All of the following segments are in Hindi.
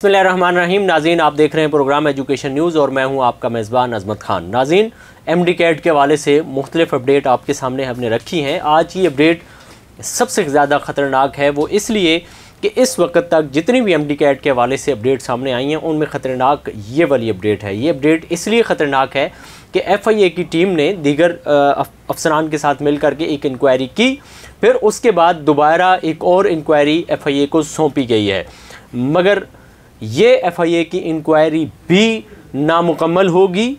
बिस्मिल्लाहिर्रहमानिर्रहीम। नाज़रीन, आप देख रहे हैं प्रोग्राम एजुकेशन न्यूज़ और मैं हूं आपका मेज़बान अज़मत खान। नाज़रीन, एमडी कैट के हवाले से मुख्तलिफ अपडेट आपके सामने हमने रखी हैं। आज की अपडेट सबसे ज़्यादा ख़तरनाक है, वो इसलिए कि इस वक्त तक जितनी भी एमडी कैट के हवाले से अपडेट सामने आई हैं उनमें ख़तरनाक ये वाली अपडेट है। ये अपडेट इसलिए ख़तरनाक है कि FIA की टीम ने दीगर अफसरान के साथ मिल करके एक इंक्वायरी की, फिर उसके बाद दोबारा एक और इंक्वायरी FIA को सौंपी गई है। मगर ये FIA की इंक्वायरी भी नामुकम्मल होगी।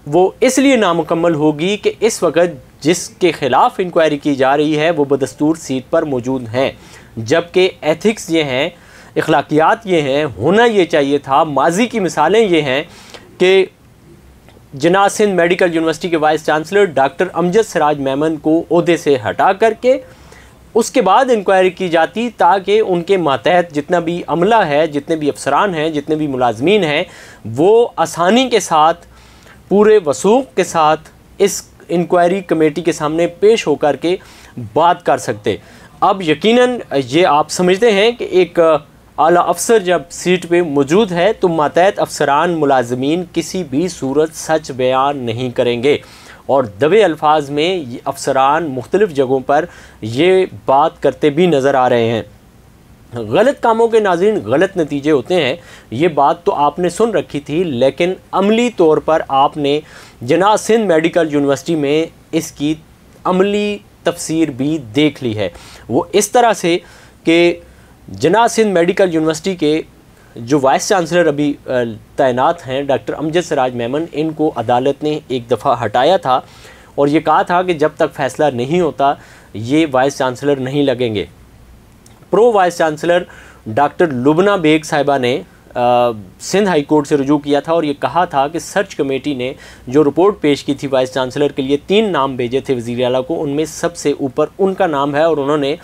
वो इसलिए नामुकम्मल होगी कि इस वक्त जिसके ख़िलाफ़ इंक्वायरी की जा रही है वो बदस्तूर सीट पर मौजूद हैं, जबकि एथिक्स ये हैं, अखलाकियात ये हैं, होना ये चाहिए था। माजी की मिसालें ये हैं कि जना सिंध मेडिकल यूनिवर्सिटी के vice chancellor doctor Amjad Siraj Memon को ओहदे से हटा करके उसके बाद इंक्वायरी की जाती, ताकि उनके मातहत जितना भी अमला है, जितने भी अफसरान हैं, जितने भी मुलाजमीन हैं, वो आसानी के साथ पूरे वसूख के साथ इस इंक्वायरी कमेटी के सामने पेश होकर के बात कर सकते। अब यकीनन ये आप समझते हैं कि एक आला अफसर जब सीट पे मौजूद है तो मातहत अफसरान मुलाजमीन किसी भी सूरत सच बयान नहीं करेंगे, और दबे अल्फाज में अफसरान मुख्तलिफ़ जगहों पर ये बात करते भी नज़र आ रहे हैं। गलत कामों के नाज़रीन गलत नतीजे होते हैं, ये बात तो आपने सुन रखी थी, लेकिन अमली तौर पर आपने जना सिंध मेडिकल यूनिवर्सिटी में इसकी अमली तफसीर भी देख ली है। वो इस तरह से कि जना सिंध मेडिकल यूनिवर्सिटी के जो वाइस चांसलर अभी तैनात हैं डॉक्टर अमजद सिराज मेमन, इनको अदालत ने एक दफ़ा हटाया था और ये कहा था कि जब तक फ़ैसला नहीं होता ये वाइस चांसलर नहीं लगेंगे। Pro vice chancellor doctor Lubna Baig साहिबा ने सिंध हाई कोर्ट से रुजू किया था और ये कहा था कि सर्च कमेटी ने जो रिपोर्ट पेश की थी वाइस चांसलर के लिए 3 नाम भेजे थे वज़ीर आला को, उनमें सबसे ऊपर उनका नाम है और उन्होंने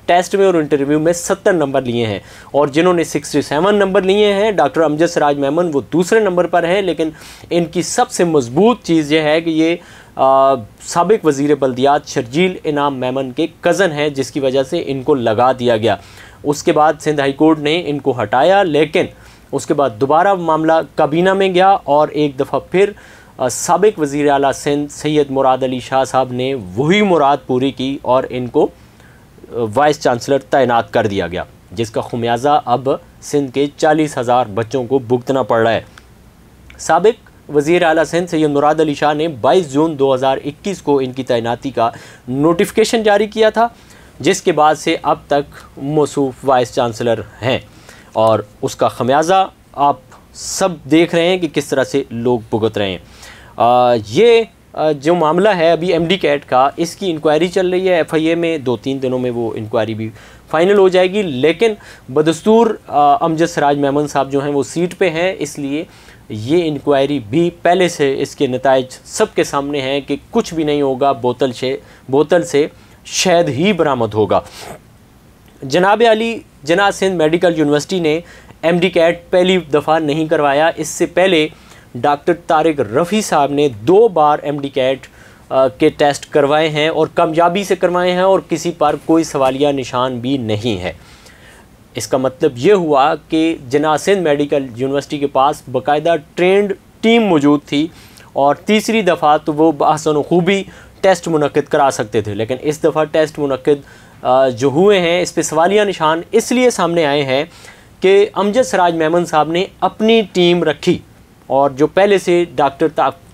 टेस्ट में और इंटरव्यू में 70 नंबर लिए हैं, और जिन्होंने 67 नंबर लिए हैं डॉक्टर अमजद सिराज मेमन वो दूसरे नंबर पर हैं। लेकिन इनकी सबसे मजबूत चीज़ ये है कि ये साबिक वज़ीर बल्दियात शर्जील इनाम मेमन के कज़न हैं, जिसकी वजह से इनको लगा दिया गया। उसके बाद सिंध हाई कोर्ट ने इनको हटाया, लेकिन उसके बाद दोबारा मामला काबीना में गया और एक दफ़ा फिर साबिक वज़ीर आला सिंध सैयद मुराद अली शाह साहब ने वही मुराद पूरी की और इनको वाइस चांसलर तैनात कर दिया गया, जिसका खुमियाजा अब सिंध के 40,000 बच्चों को भुगतना पड़ रहा है। साबिक वज़ीर आला सिंध सैयद मुराद अली शाह ने 22 जून 2021 को इनकी तैनाती का नोटिफिकेशन जारी किया था, जिसके बाद से अब तक मौसूफ वाइस चांसलर हैं और उसका खमियाजा आप सब देख रहे हैं कि किस तरह से लोग भुगत रहे हैं। ये जो मामला है अभी एमडी कैट का, इसकी इंक्वायरी चल रही है FIA में। 2-3 दिनों में वो इंक्वायरी भी फाइनल हो जाएगी, लेकिन बदस्तूर अमजद सिराज मेमन साहब जो हैं वो सीट पे हैं, इसलिए ये इंक्वायरी भी पहले से इसके नताइज सबके सामने हैं कि कुछ भी नहीं होगा, बोतल से शहद ही बरामद होगा। जनाब आली जना सिंध मेडिकल यूनिवर्सिटी ने एमडी कैट पहली दफ़ा नहीं करवाया। इससे पहले डॉक्टर तारिक रफ़ी साहब ने 2 बार एमडी कैट के टेस्ट करवाए हैं और कामयाबी से करवाए हैं और किसी पर कोई सवालिया निशान भी नहीं है। इसका मतलब ये हुआ कि जना सिंध मेडिकल यूनिवर्सिटी के पास बाकायदा ट्रेंड टीम मौजूद थी और तीसरी दफ़ा तो वो बहसन खूबी टेस्ट मुनक्किद करा सकते थे, लेकिन इस दफ़ा टेस्ट मुनक्किद जो हुए हैं इस पर सवालिया निशान इसलिए सामने आए हैं कि अमजद सिराज मेमन साहब ने अपनी टीम रखी और जो पहले से डॉक्टर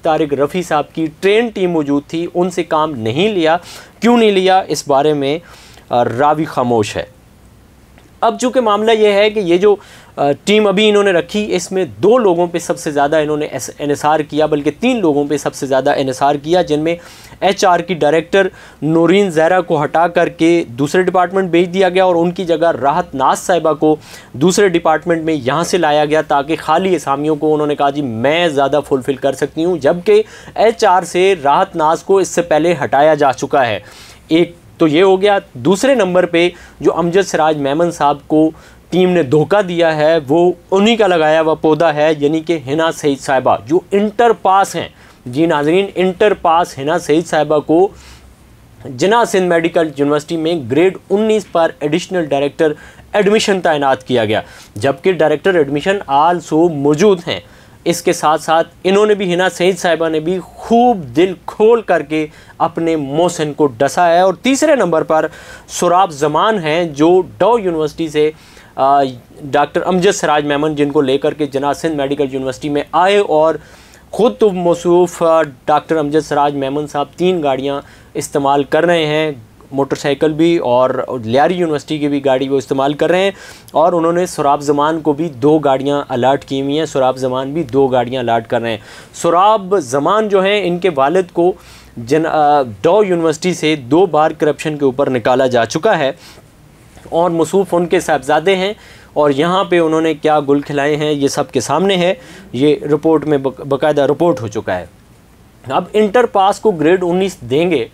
तारिक रफ़ी साहब की ट्रेन टीम मौजूद थी उनसे काम नहीं लिया। क्यों नहीं लिया इस बारे में रावी खामोश है। अब चूँकि मामला ये है कि ये जो टीम अभी इन्होंने रखी, इसमें 2 लोगों पे सबसे ज़्यादा इन्होंने NSR किया, बल्कि 3 लोगों पे सबसे ज़्यादा NSR किया, जिनमें HR की डायरेक्टर नूरीन ज़हरा को हटा करके दूसरे डिपार्टमेंट भेज दिया गया और उनकी जगह राहत नाज साहिबा को दूसरे डिपार्टमेंट में यहाँ से लाया गया, ताकि खाली असामियों को उन्होंने कहा जी मैं ज़्यादा फुलफ़िल कर सकती हूँ, जबकि HR से राहत नाज को इससे पहले हटाया जा चुका है। एक तो ये हो गया। दूसरे नंबर पे जो अमजद सिराज मेमन साहब को टीम ने धोखा दिया है वो उन्हीं का लगाया हुआ पौधा है, यानी कि हिना सईद साहिबा जो इंटर पास हैं। जी नाजरीन, इंटर पास हिना सईद साहिबा को जिन्ना सिंध मेडिकल यूनिवर्सिटी में ग्रेड 19 पर एडिशनल डायरेक्टर एडमिशन तैनात किया गया, जबकि डायरेक्टर एडमिशन आल्सो मौजूद हैं। इसके साथ साथ इन्होंने भी, हिना सईद साहिबा ने भी खूब दिल खोल करके अपने मोहसिन को डसा है। और तीसरे नंबर पर सुराब जमान हैं, जो डॉ यूनिवर्सिटी से डॉक्टर अमजद सिराज मेमन, जिनको लेकर के जिन्ना सिंध मेडिकल यूनिवर्सिटी में आए और ख़ुद तो मौसूफ डॉक्टर अमजद सिराज मेमन साहब 3 गाड़ियाँ इस्तेमाल कर रहे हैं, मोटरसाइकिल भी और लियारी यूनिवर्सिटी की भी गाड़ी वो इस्तेमाल कर रहे हैं। और उन्होंने सुराब जमान को भी 2 गाड़ियाँ अलाट की हुई हैं, सुराब जमान भी 2 गाड़ियाँ अलाट कर रहे हैं। सुराब जमान जो हैं, इनके वालिद को डॉ यूनिवर्सिटी से 2 बार करप्शन के ऊपर निकाला जा चुका है और मौसूफ उनके साहबजादे हैं। और यहाँ पे उन्होंने क्या गुल खिलाए हैं ये सब के सामने है, ये रिपोर्ट में बाकायदा रिपोर्ट हो चुका है। अब इंटर पास को ग्रेड 19 देंगे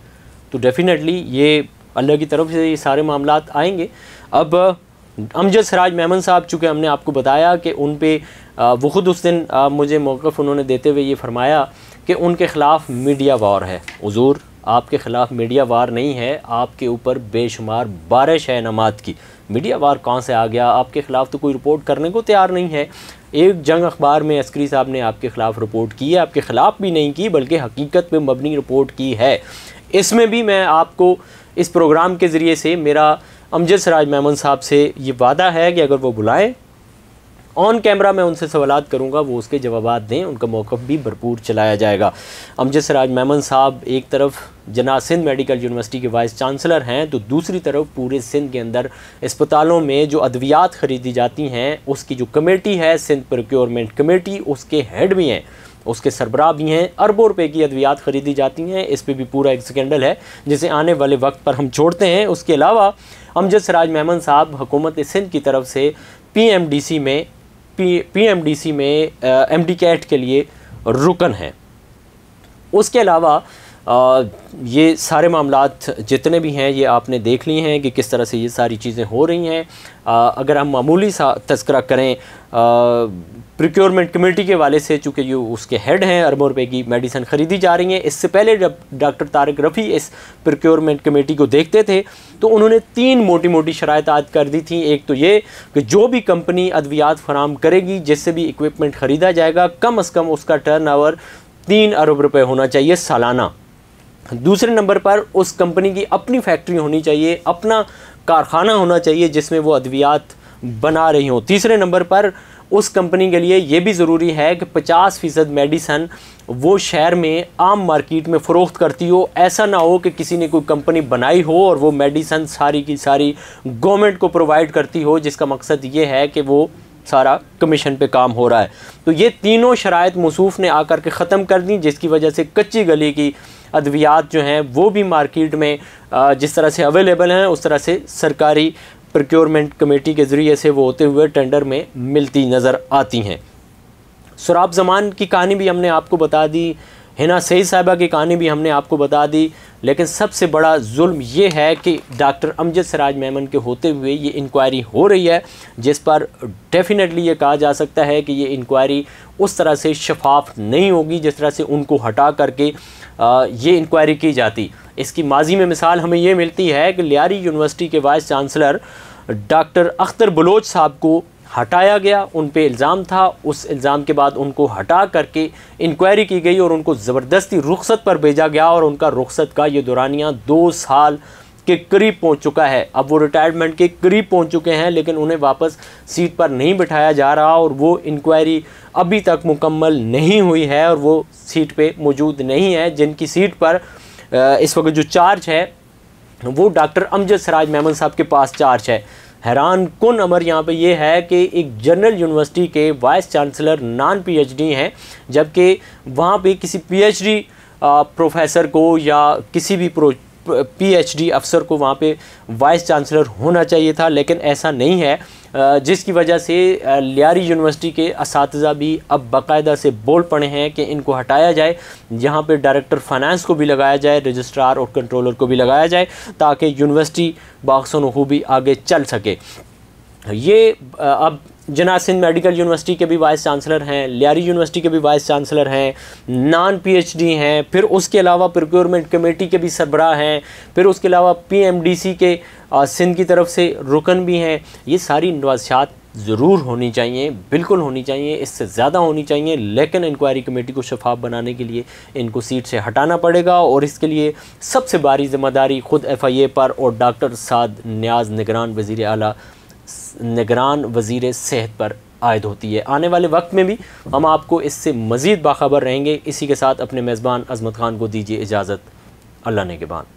तो डेफिनेटली ये अल्लाह की तरफ से ये सारे मामलात आएंगे। अब अमजद सिराज मेमन साहब, चूँकि हमने आपको बताया कि उन पे वो ख़ुद उस दिन मुझे मौक़िफ़ उन्होंने देते हुए ये फरमाया कि उनके ख़िलाफ़ मीडिया वार है। हुज़ूर, आपके ख़िलाफ़ मीडिया वार नहीं है, आपके ऊपर बेशुमार बारिश है नमात की। मीडिया वार कहाँ से आ गया? आपके ख़िलाफ़ तो कोई रिपोर्ट करने को तैयार नहीं है। एक जंग अखबार में अस्करी साहब ने आपके ख़िलाफ़ रिपोर्ट की है, आपके ख़िलाफ़ भी नहीं की बल्कि हकीकत पे मबनी रिपोर्ट की है। इसमें भी मैं आपको इस प्रोग्राम के ज़रिए से मेरा अमजद सिराज मेमन साहब से ये वादा है कि अगर वो बुलाएं ऑन कैमरा मैं उनसे सवालात करूंगा, वो उसके जवाबात दें, उनका मौक़िफ़ भी भरपूर चलाया जाएगा। अमजद सिराज मेमन साहब एक तरफ जिन्ना सिंध मेडिकल यूनिवर्सिटी के वाइस चांसलर हैं, तो दूसरी तरफ पूरे सिंध के अंदर अस्पतालों में जो अद्वियात ख़रीदी जाती हैं उसकी जो कमेटी है, सिंध प्रोक्योरमेंट कमेटी, उसके हेड भी हैं, उसके सरबराह भी हैं। अरबों रुपए की अद्वियात ख़रीदी जाती हैं, इस पर भी पूरा एक स्कैंडल है जिसे आने वाले वक्त पर हम छोड़ते हैं। उसके अलावा अमजद सिराज मेमन साहब हुकूमत सिंध की तरफ से पीएमडीसी में एमडीकैट के लिए रुकन हैं। उसके अलावा ये सारे मामलात जितने भी हैं ये आपने देख लिए हैं कि किस तरह से ये सारी चीज़ें हो रही हैं। अगर हम मामूली सा तज़किरा करें प्रोक्योरमेंट कमेटी के वाले से, चूँकि ये उसके हेड हैं, अरबों रुपए की मेडिसिन ख़रीदी जा रही हैं। इससे पहले जब डॉक्टर तारिक रफ़ी इस प्रोक्योरमेंट कमेटी को देखते थे तो उन्होंने 3 मोटी मोटी शराइत आयद कर दी थी। एक तो ये कि जो भी कंपनी अद्वियात फराम करेगी, जिससे भी इक्विपमेंट ख़रीदा जाएगा, कम अज़ कम उसका टर्नओवर 3 अरब रुपये होना चाहिए सालाना। दूसरे नंबर पर उस कंपनी की अपनी फैक्ट्री होनी चाहिए, अपना कारखाना होना चाहिए जिसमें वो अद्वियात बना रही हों। तीसरे नंबर पर उस कंपनी के लिए ये भी ज़रूरी है कि 50% मेडिसन वो शहर में आम मार्केट में फ़रोख्त करती हो। ऐसा ना हो कि किसी ने कोई कंपनी बनाई हो और वो मेडिसन सारी की सारी गवर्नमेंट को प्रोवाइड करती हो, जिसका मकसद ये है कि वो सारा कमीशन पे काम हो रहा है। तो ये तीनों शराइत मौसूफ़ ने आकर के ख़त्म कर दी, जिसकी वजह से कच्ची गली की अद्वियात जो हैं वो भी मार्केट में जिस तरह से अवेलेबल हैं उस तरह से सरकारी प्रोक्योरमेंट कमेटी के ज़रिए से वो होते हुए टेंडर में मिलती नज़र आती हैं। सुराब जमान की कहानी भी हमने आपको बता दी, हिना सईद साहिबा की कहानी भी हमने आपको बता दी, लेकिन सबसे बड़ा जुल्म ये है कि डॉक्टर अमजद सिराज मेमन के होते हुए ये इंक्वायरी हो रही है, जिस पर डेफिनेटली ये कहा जा सकता है कि ये इंक्वायरी उस तरह से शफाफ नहीं होगी जिस तरह से उनको हटा करके ये इंक्वायरी की जाती। इसकी माजी में मिसाल हमें ये मिलती है कि लियारी यूनिवर्सिटी के vice chancellor doctor Akhtar Baloch साहब को हटाया गया, उन पे इल्ज़ाम था, उस इल्ज़ाम के बाद उनको हटा करके इंक्वायरी की गई और उनको ज़बरदस्ती रुखसत पर भेजा गया और उनका रुखसत का ये दौरानिया 2 साल के करीब पहुंच चुका है। अब वो रिटायरमेंट के करीब पहुंच चुके हैं, लेकिन उन्हें वापस सीट पर नहीं बिठाया जा रहा और वो इंक्वायरी अभी तक मुकम्मल नहीं हुई है और वो सीट पे मौजूद नहीं है। जिनकी सीट पर इस वक्त जो चार्ज है वो डॉक्टर अमजद सिराज मेमन साहब के पास चार्ज है। हैरान कुन अमर यहाँ पे ये है कि एक जनरल यूनिवर्सिटी के वाइस चांसलर नॉन पीएचडी हैं, जबकि वहाँ पे किसी पीएचडी प्रोफेसर को या किसी भी पीएचडी अफसर को वहाँ पे वाइस चांसलर होना चाहिए था, लेकिन ऐसा नहीं है, जिसकी वजह से लियारी यूनिवर्सिटी के असातिज़ा भी अब बाकायदा से बोल पड़े हैं कि इनको हटाया जाए। यहाँ पे डायरेक्टर फाइनेंस को भी लगाया जाए, रजिस्ट्रार और कंट्रोलर को भी लगाया जाए, ताकि यूनिवर्सिटी बाखसन खूबी आगे चल सके। ये अब जना सिंध मेडिकल यूनिवर्सिटी के भी वाइस चांसलर हैं, लियारी यूनिवर्सिटी के भी वाइस चांसलर हैं, नॉन पीएचडी हैं, फिर उसके अलावा प्रोक्योरमेंट कमेटी के भी सरबराह हैं, फिर उसके अलावा पीएमडीसी के सिंध की तरफ से रुकन भी हैं। ये सारी नवाज़ात ज़रूर होनी चाहिए, बिल्कुल होनी चाहिए, इससे ज़्यादा होनी चाहिए, लेकिन इंक्वायरी कमेटी को शफाफ बनाने के लिए इनको सीट से हटाना पड़ेगा और इसके लिए सबसे बड़ी ज़िम्मेदारी ख़ुद FIA पर और डॉक्टर साद नियाज़ निगरान वज़ीर सेहत पर आयद होती है। आने वाले वक्त में भी हम आपको इससे मज़ीद बाखबर रहेंगे। इसी के साथ अपने मेज़बान अज़मत ख़ान को दीजिए इजाज़त। अल्लाह ने के बाद।